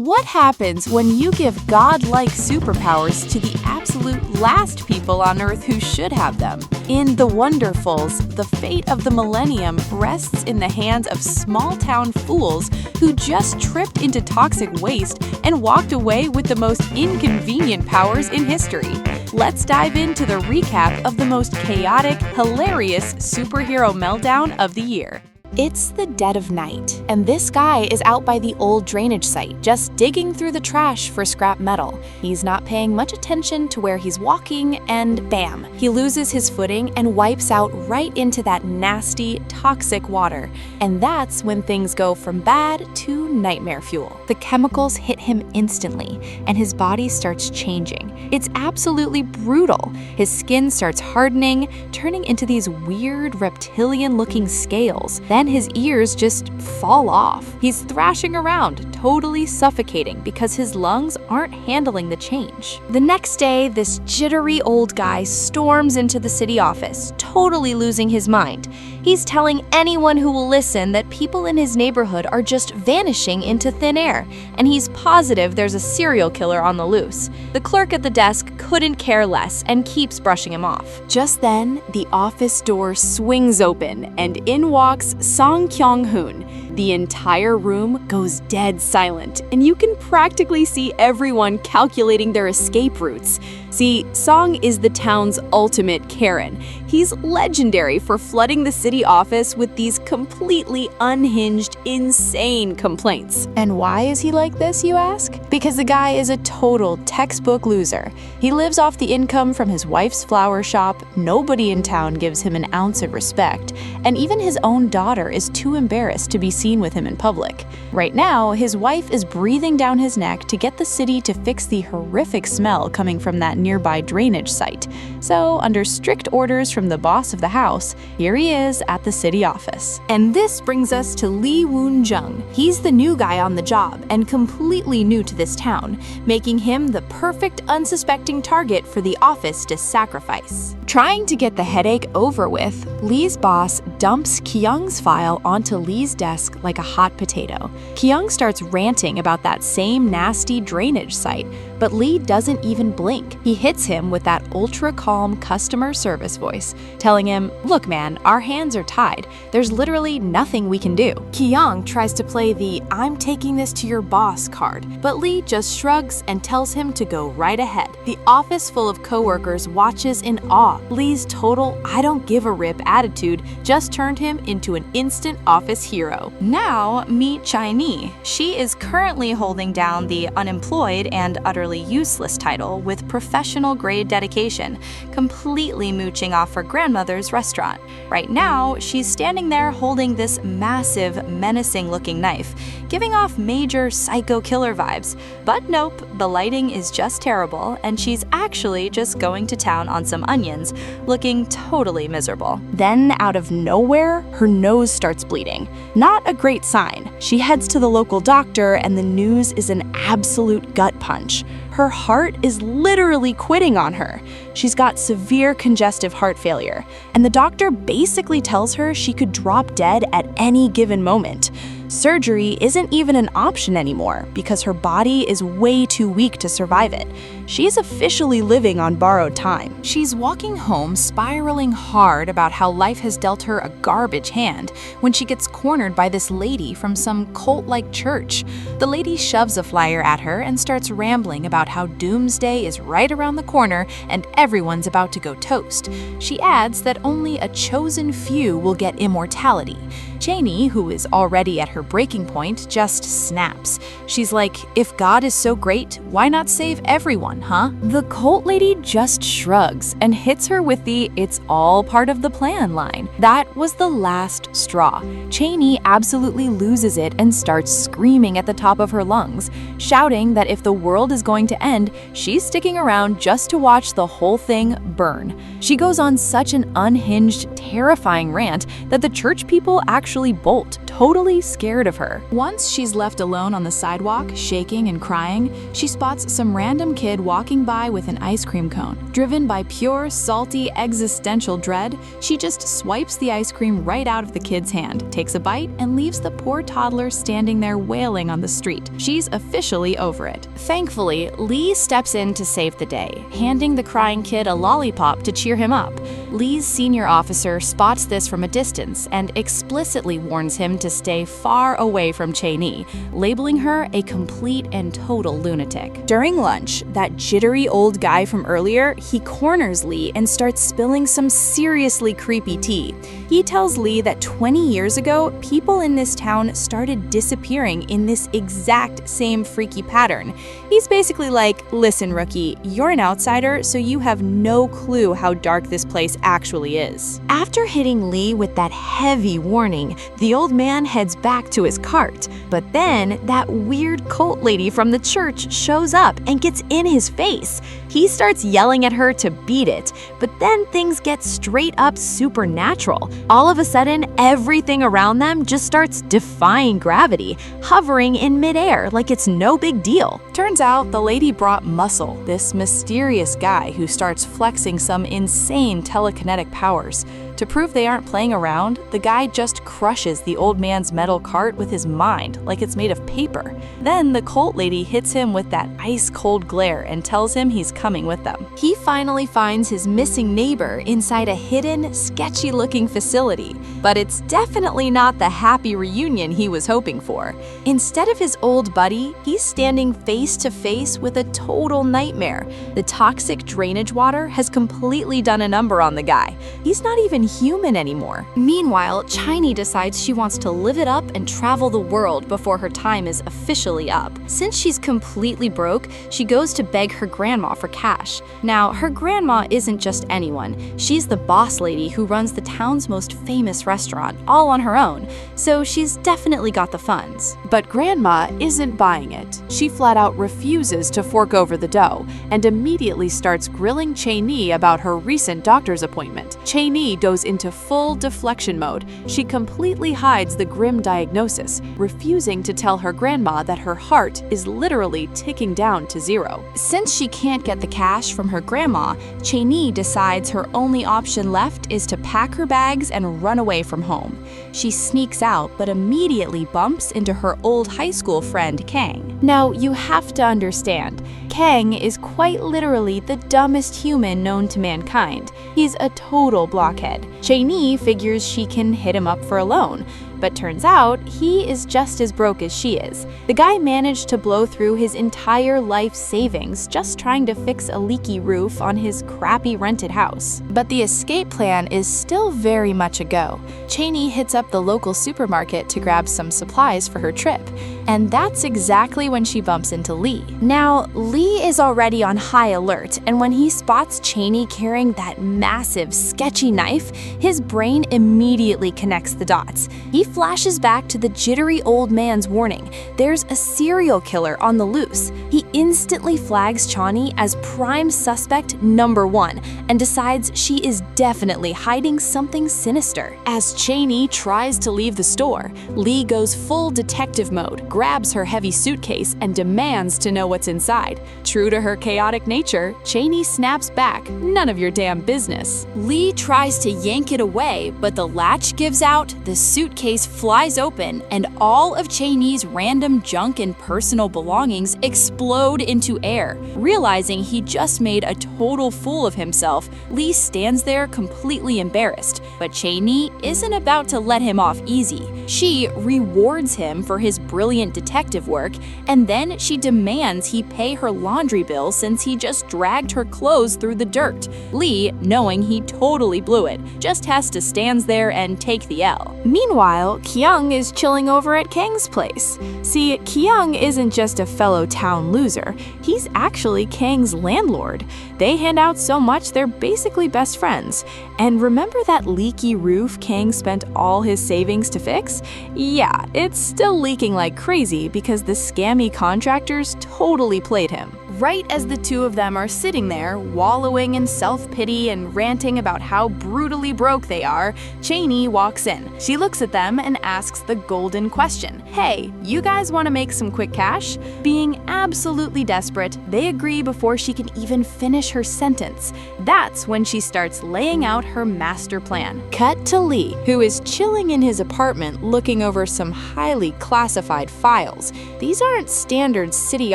What happens when you give godlike superpowers to the absolute last people on Earth who should have them? In The Wonderfools, the fate of the millennium rests in the hands of small-town fools who just tripped into toxic waste and walked away with the most inconvenient powers in history. Let's dive into the recap of the most chaotic, hilarious superhero meltdown of the year. It's the dead of night, and this guy is out by the old drainage site, just digging through the trash for scrap metal. He's not paying much attention to where he's walking, and bam, he loses his footing and wipes out right into that nasty, toxic water. And that's when things go from bad to nightmare fuel. The chemicals hit him instantly, and his body starts changing. It's absolutely brutal. His skin starts hardening, turning into these weird reptilian-looking scales. Then his ears just fall off. He's thrashing around, totally suffocating because his lungs aren't handling the change. The next day, this jittery old guy storms into the city office, totally losing his mind. He's telling anyone who will listen that people in his neighborhood are just vanishing into thin air, and he's positive there's a serial killer on the loose. The clerk at the desk couldn't care less and keeps brushing him off. Just then, the office door swings open, and in walks Song Kyung-hoon. The entire room goes dead silent, and you can practically see everyone calculating their escape routes. See, Song is the town's ultimate Karen. He's legendary for flooding the city office with these completely unhinged, insane complaints. And why is he like this, you ask? Because the guy is a total textbook loser. He lives off the income from his wife's flower shop, nobody in town gives him an ounce of respect, and even his own daughter is too embarrassed to be seen with him in public. Right now, his wife is breathing down his neck to get the city to fix the horrific smell coming from that nearby drainage site. So, under strict orders from the boss of the house, here he is at the city office. And this brings us to Lee Woon-jung. He's the new guy on the job and completely new to this town, making him the perfect unsuspecting target for the office to sacrifice. Trying to get the headache over with, Lee's boss dumps Kyung's file onto Lee's desk like a hot potato. Kyung starts ranting about that same nasty drainage site, but Lee doesn't even blink. He hits him with that ultra-calm customer service voice, telling him, "Look man, our hands are tied. There's literally nothing we can do." Kyung tries to play the "I'm taking this to your boss" card, but Lee just shrugs and tells him to go right ahead. The office full of coworkers watches in awe. Lee's total "I don't give a rip" attitude just turned him into an instant office hero. Now, meet Chai-ni. She is currently holding down the unemployed and utterly useless title with professional-grade dedication, completely mooching off her grandmother's restaurant. Right now, she's standing there holding this massive, menacing-looking knife, giving off major psycho killer vibes. But nope, the lighting is just terrible, and she's actually just going to town on some onions, looking totally miserable. Then, out of nowhere, her nose starts bleeding. Not a great sign. She heads to the local doctor, and the news is an absolute gut punch. Her heart is literally quitting on her. She's got severe congestive heart failure, and the doctor basically tells her she could drop dead at any given moment. Surgery isn't even an option anymore because her body is way too weak to survive it. She's officially living on borrowed time. She's walking home spiraling hard about how life has dealt her a garbage hand when she gets cornered by this lady from some cult-like church. The lady shoves a flyer at her and starts rambling about how doomsday is right around the corner and everyone's about to go toast. She adds that only a chosen few will get immortality. Chai-ni, who is already at her breaking point, just snaps. She's like, "If God is so great, why not save everyone, huh?" The cult lady just shrugs and hits her with the "it's all part of the plan" line. That was the last straw. Chai-ni absolutely loses it and starts screaming at the top of her lungs, shouting that if the world is going to end, she's sticking around just to watch the whole thing burn. She goes on such an unhinged, terrifying rant that the church people actually bolt, totally scared of her. Once she's left alone on the sidewalk, shaking and crying, she spots some random kid walking by with an ice cream cone. Driven by pure, salty, existential dread, she just swipes the ice cream right out of the kid's hand, takes a bite, and leaves the poor toddler standing there wailing on the street. She's officially over it. Thankfully, Lee steps in to save the day, handing the crying kid a lollipop to cheer him up. Lee's senior officer spots this from a distance and explicitly warns him to stay far away from Cheney, labeling her a complete and total lunatic. During lunch, that jittery old guy from earlier, he corners Lee and starts spilling some seriously creepy tea. He tells Lee that 20 years ago, people in this town started disappearing in this exact same freaky pattern. He's basically like, listen, rookie, you're an outsider, so you have no clue how dark this place actually is. After hitting Lee with that heavy warning, the old man heads back to his cart. But then, that weird cult lady from the church shows up and gets in his face. He starts yelling at her to beat it, but then things get straight up supernatural. All of a sudden, everything around them just starts defying gravity, hovering in midair like it's no big deal. Turns out the lady brought Muscle, this mysterious guy who starts flexing some insane telekinetic powers. To prove they aren't playing around, the guy just crushes the old man's metal cart with his mind, like it's made of paper. Then the cult lady hits him with that ice-cold glare and tells him he's coming with them. He finally finds his missing neighbor inside a hidden, sketchy-looking facility, but it's definitely not the happy reunion he was hoping for. Instead of his old buddy, he's standing face-to-face with a total nightmare. The toxic drainage water has completely done a number on the guy. He's not even human anymore. Meanwhile, Chiney decides she wants to live it up and travel the world before her time is officially up. Since she's completely broke, she goes to beg her grandma for cash. Now, her grandma isn't just anyone. She's the boss lady who runs the town's most famous restaurant, all on her own, so she's definitely got the funds. But grandma isn't buying it. She flat out refuses to fork over the dough and immediately starts grilling Cheney about her recent doctor's appointment. Cheney goes into full deflection mode. She completely hides the grim diagnosis, refusing to tell her grandma that her heart is literally ticking down to zero. Since she can't get the cash from her grandma, Cheney decides her only option left is to pack her bags and run away from home. She sneaks out, but immediately bumps into her old high school friend, Kang. Now, you have to understand, Kang is quite literally the dumbest human known to mankind. He's a total blockhead. Cheney figures she can hit him up for a loan, but turns out he is just as broke as she is. The guy managed to blow through his entire life savings just trying to fix a leaky roof on his crappy rented house. But the escape plan is still very much a go. Cheney hits up the local supermarket to grab some supplies for her trip, and that's exactly when she bumps into Lee. Now, Lee is already on high alert, and when he spots Cheney carrying that massive, sketchy knife, his brain immediately connects the dots. He flashes back to the jittery old man's warning. There's a serial killer on the loose. He instantly flags Cheney as prime suspect number 1 and decides she is definitely hiding something sinister. As Cheney tries to leave the store, Lee goes full detective mode, grabs her heavy suitcase, and demands to know what's inside. True to her chaotic nature, Cheney snaps back, "None of your damn business." Lee tries to yank it away, but the latch gives out, the suitcase flies open, and all of Cheney's random junk and personal belongings explode into air. Realizing he just made a total fool of himself, Lee stands there completely embarrassed, but Cheney isn't about to let him off easy. She rewards him for his brilliant detective work, and then she demands he pay her laundry bill since he just dragged her clothes through the dirt. Lee, knowing he totally blew it, just has to stand there and take the L. Meanwhile, Kyung is chilling over at Kang's place. See, Kyung isn't just a fellow town loser, he's actually Kang's landlord. They hand out so much they're basically best friends. And remember that leaky roof Kang spent all his savings to fix? Yeah, it's still leaking like crazy because the scammy contractors totally played him. Right as the two of them are sitting there, wallowing in self-pity and ranting about how brutally broke they are, Cheney walks in. She looks at them and asks the golden question. Hey, you guys want to make some quick cash? Being absolutely desperate, they agree before she can even finish her sentence. That's when she starts laying out her master plan. Cut to Lee, who is chilling in his apartment looking over some highly classified files. These aren't standard city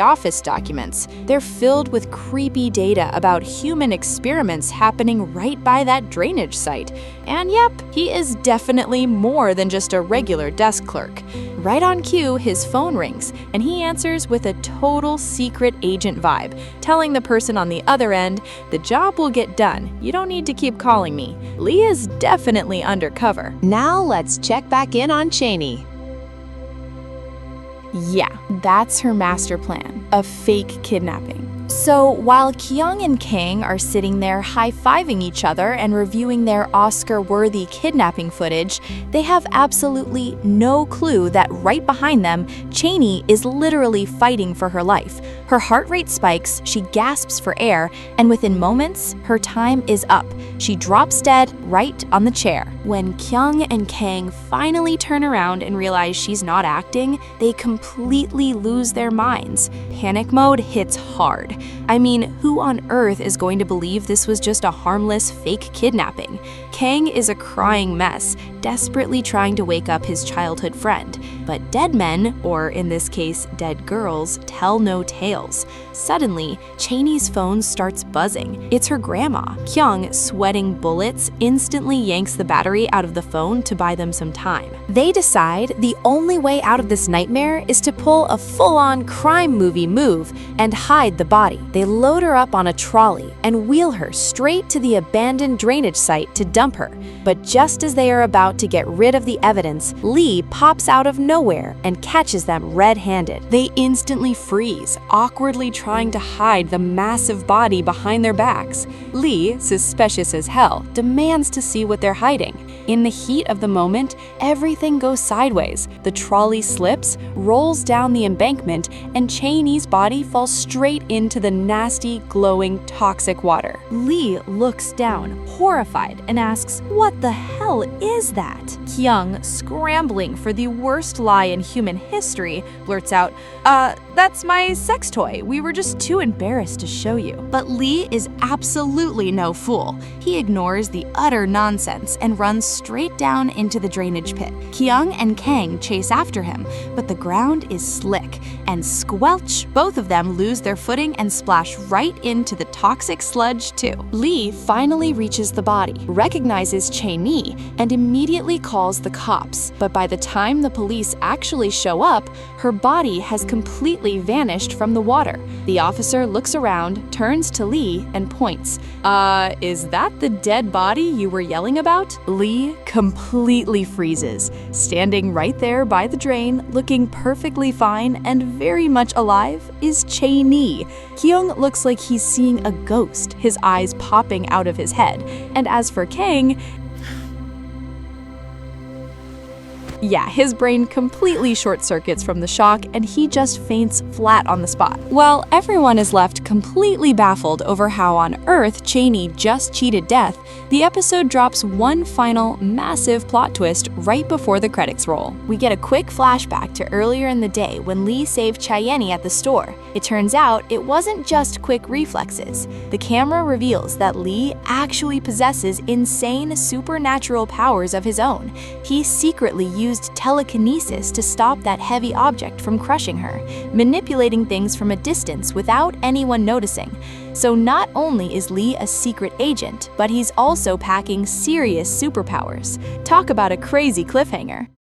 office documents. They're filled with creepy data about human experiments happening right by that drainage site. And yep, he is definitely more than just a regular desk clerk. Right on cue, his phone rings, and he answers with a total secret agent vibe, telling the person on the other end, "The job will get done. You don't need to keep calling me." Lee is definitely undercover. Now let's check back in on Cheney. Yeah, that's her master plan, a fake kidnapping. So while Kyung and Kang are sitting there high-fiving each other and reviewing their Oscar-worthy kidnapping footage, they have absolutely no clue that right behind them, Cheney is literally fighting for her life. Her heart rate spikes, she gasps for air, and within moments, her time is up. She drops dead right on the chair. When Kyung and Kang finally turn around and realize she's not acting, they completely lose their minds. Panic mode hits hard. I mean, who on earth is going to believe this was just a harmless fake kidnapping? Kang is a crying mess, desperately trying to wake up his childhood friend. But dead men, or in this case, dead girls, tell no tales. Suddenly, Cheney's phone starts buzzing. It's her grandma. Kyung, sweating bullets, instantly yanks the battery out of the phone to buy them some time. They decide the only way out of this nightmare is to pull a full-on crime movie move and hide the body. They load her up on a trolley and wheel her straight to the abandoned drainage site to dump her. But just as they are about to get rid of the evidence, Lee pops out of nowhere and catches them red-handed. They instantly freeze, awkwardly trying to hide the massive body behind their backs. Lee, suspicious as hell, demands to see what they're hiding. In the heat of the moment, everything goes sideways. The trolley slips, rolls down the embankment, and Cheney's body falls straight into the nasty, glowing, toxic water. Lee looks down, horrified, and asks, "What the hell is that?" Kyung, scrambling for the worst lie in human history, blurts out, that's my sex toy. We were just too embarrassed to show you." But Lee is absolutely no fool. He ignores the utter nonsense and runs straight down into the drainage pit. Kyung and Kang chase after him, but the ground is slick, and squelch, both of them lose their footing and splash right into the toxic sludge too. Lee finally reaches the body, recognizes Cheney, and immediately calls the cops. But by the time the police actually show up, her body has completely vanished from the water. The officer looks around, turns to Lee, and points. Is that the dead body you were yelling about?" Lee completely freezes, standing right there by the drain, looking perfectly fine and very much alive, is Cheney. Kyung looks like he's seeing a ghost, his eyes popping out of his head. And as for Kang, yeah, his brain completely short-circuits from the shock and he just faints flat on the spot. While everyone is left completely baffled over how on earth Cheney just cheated death, the episode drops one final massive plot twist right before the credits roll. We get a quick flashback to earlier in the day when Lee saved Cheyenne at the store. It turns out it wasn't just quick reflexes. The camera reveals that Lee actually possesses insane supernatural powers of his own. He secretly used telekinesis to stop that heavy object from crushing her, manipulating things from a distance without anyone noticing. So not only is Lee a secret agent, but he's also packing serious superpowers. Talk about a crazy cliffhanger.